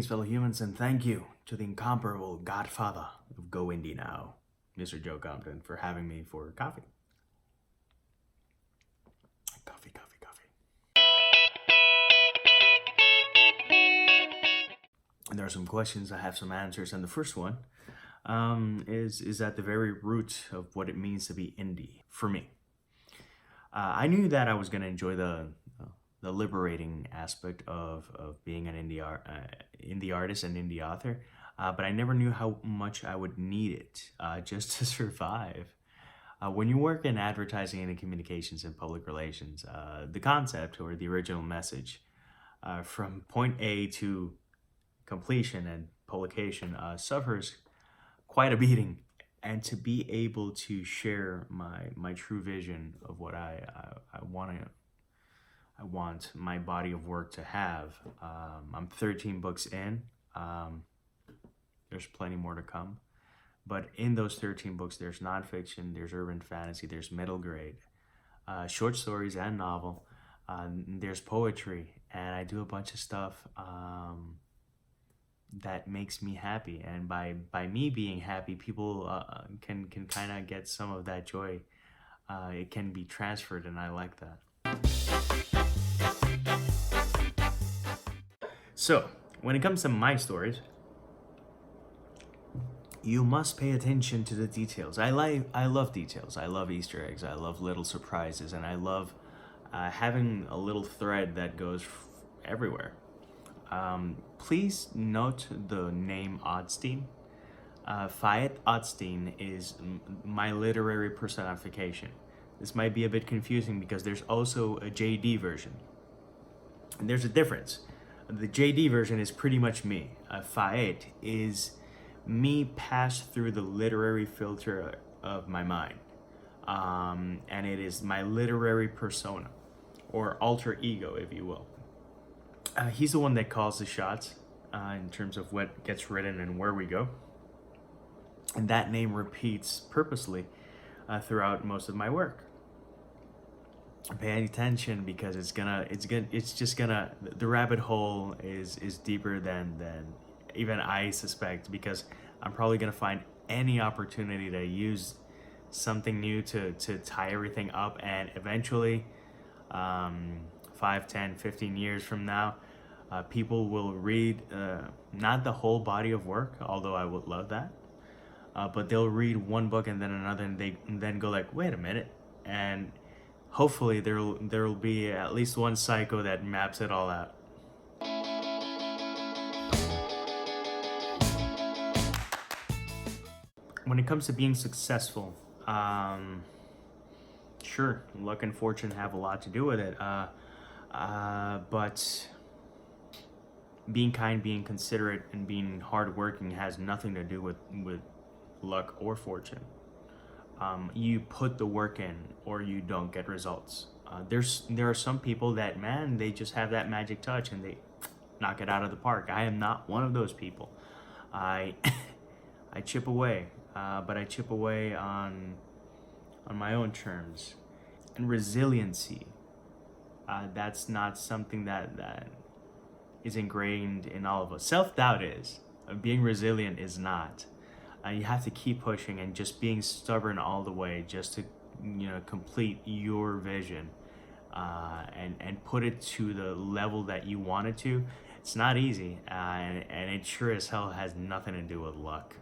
fellow humans, and thank you to the incomparable godfather of GoIndieNow, Mr. Joe Compton, for having me for coffee. Coffee. And there are some questions, I have some answers, and the first one is at the very root of what it means to be indie for me. I knew that I was going to enjoy the liberating aspect of being an indie artist and indie author, but I never knew how much I would need it just to survive. When you work in advertising and in communications and public relations, the concept or the original message from point A to completion and publication suffers quite a beating. And to be able to share my true vision of what I want my body of work to have. I'm 13 books in. There's plenty more to come. But in those 13 books, there's nonfiction, there's urban fantasy, there's middle grade, short stories and novel, there's poetry, and I do a bunch of stuff that makes me happy. And by me being happy, people can kind of get some of that joy. It can be transferred, and I like that. So, when it comes to my stories, you must pay attention to the details. I love details. I love Easter eggs. I love little surprises, and I love having a little thread that goes everywhere. Please note the name Odstein. Fayette Odstein is my literary personification. This might be a bit confusing because there's also a JD version. And there's a difference. The JD version is pretty much me. Fayette is me passed through the literary filter of my mind. And it is my literary persona, or alter ego, if you will. He's the one that calls the shots in terms of what gets written and where we go. And that name repeats purposely throughout most of my work. Pay attention because the rabbit hole is deeper than even I suspect, because I'm probably gonna find any opportunity to use something new to tie everything up, and eventually 5, 10, 15 years from now, people will read not the whole body of work, although I would love that, but they'll read one book and then another, and then go like, wait a minute, and hopefully there'll be at least one psycho that maps it all out. When it comes to being successful, sure, luck and fortune have a lot to do with it, but being kind, being considerate, and being hardworking has nothing to do with luck or fortune. You put the work in, or you don't get results. There are some people that, man, they just have that magic touch and they knock it out of the park. I am not one of those people. I chip away, but I chip away on my own terms. And resiliency, that's not something that is ingrained in all of us. Self-doubt is. Being resilient is not. You have to keep pushing and just being stubborn all the way, just to complete your vision and put it to the level that you want it to. It's not easy, and it sure as hell has nothing to do with luck.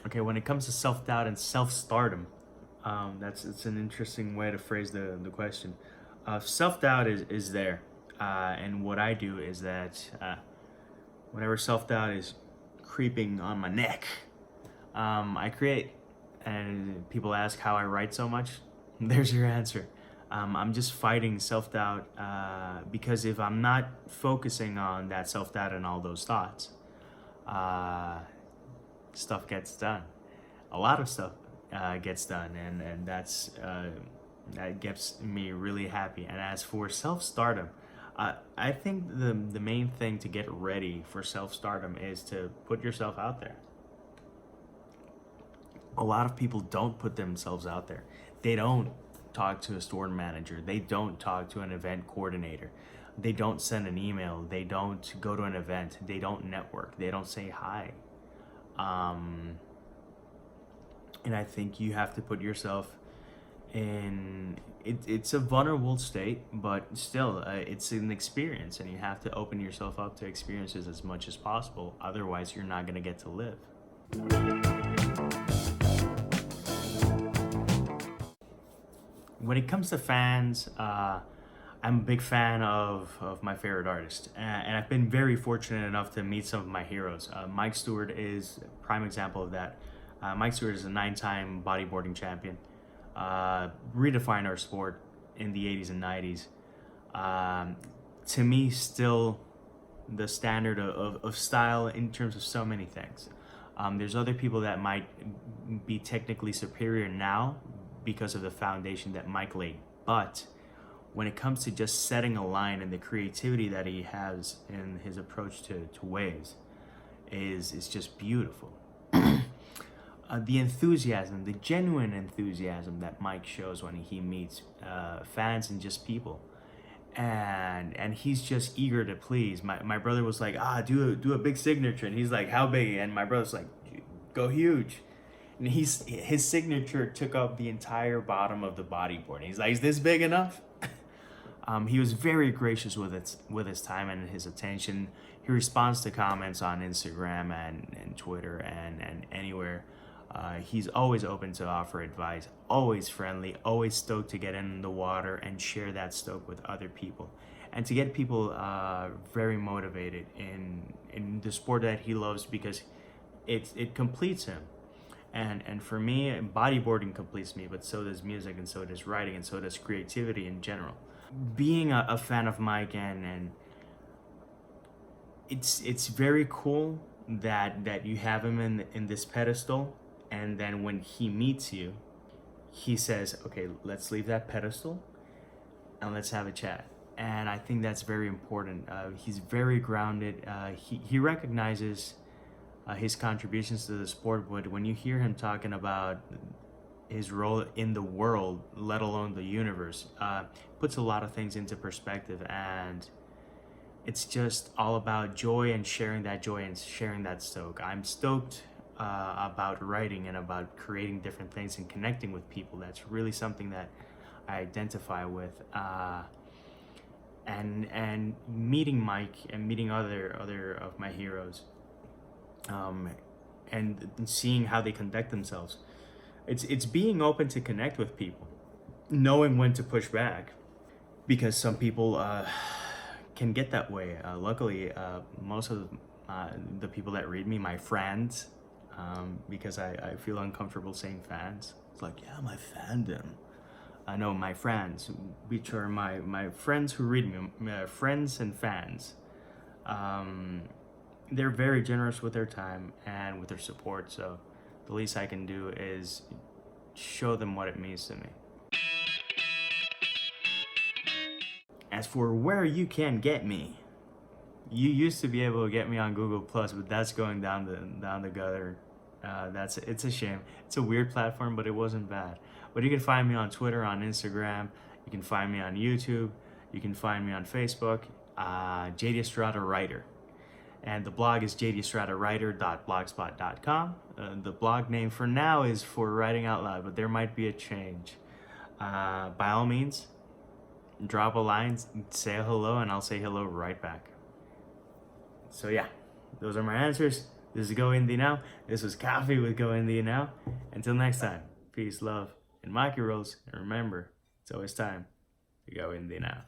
Okay, when it comes to self-doubt and self-stardom, it's an interesting way to phrase the question. Self-doubt is there, and what I do is that whenever self-doubt is creeping on my neck, I create. And people ask how I write so much. There's your answer. I'm just fighting self-doubt because if I'm not focusing on that self-doubt and all those thoughts, stuff gets done. A lot of stuff gets done, and that gets me really happy. And as for self-stardom, I think the main thing to get ready for self-stardom is to put yourself out there. A lot of people don't put themselves out there. They don't talk to a store manager. They don't talk to an event coordinator. They don't send an email. They don't go to an event. They don't network. They don't say hi. And I think you have to put yourself in it's a vulnerable state, but still it's an experience, and you have to open yourself up to experiences as much as possible. Otherwise, you're not going to get to live. When it comes to fans, I'm a big fan of my favorite artist, and I've been very fortunate enough to meet some of my heroes. Mike Stewart is a prime example of that. Mike Stewart is a 9-time bodyboarding champion, redefined our sport in the 80s and 90s. To me, still the standard of style in terms of so many things. There's other people that might be technically superior now because of the foundation that Mike laid, but when it comes to just setting a line and the creativity that he has in his approach to waves is just beautiful. The enthusiasm, the genuine enthusiasm that Mike shows when he meets fans and just people, and he's just eager to please. My brother was like, do a big signature, and he's like, how big? And my brother's like, go huge. And his signature took up the entire bottom of the bodyboard. He's like, is this big enough? He was very gracious with his time and his attention. He responds to comments on Instagram and Twitter and anywhere. He's always open to offer advice, always friendly, always stoked to get in the water and share that stoke with other people, and to get people very motivated in the sport that he loves, because it completes him. And for me, bodyboarding completes me, but so does music, and so does writing, and so does creativity in general. Being a fan of Mike, and it's very cool that you have him in this pedestal, and then when he meets you, he says, okay, let's leave that pedestal and let's have a chat. And I think that's very important. He's very grounded. He recognizes his contributions to the sport, but when you hear him talking about his role in the world, let alone the universe, puts a lot of things into perspective, and it's just all about joy and sharing that joy and sharing that stoke. I'm stoked about writing and about creating different things and connecting with people. That's really something that I identify with. And meeting Mike and meeting other of my heroes, and seeing how they conduct themselves. It's being open to connect with people, knowing when to push back, because some people can get that way. Luckily, most of the people that read me, my friends, because I feel uncomfortable saying fans. It's like, yeah, my fandom. I know my friends, which are my friends who read me, friends and fans. They're very generous with their time and with their support, so the least I can do is show them what it means to me. As for where you can get me, you used to be able to get me on Google Plus, but that's going down the gutter. It's a shame. It's a weird platform, but it wasn't bad. But you can find me on Twitter, on Instagram. You can find me on YouTube. You can find me on Facebook. JD Estrada Writer. And the blog is jdestrada.writer.blogspot.com. The blog name for now is For Writing Out Loud, but there might be a change. By all means, drop a line, say hello, and I'll say hello right back. So yeah, those are my answers. This is GoIndieNow. This was Coffee with GoIndieNow. Until next time, peace, love, and Maki rolls. And remember, it's always time to go indie now.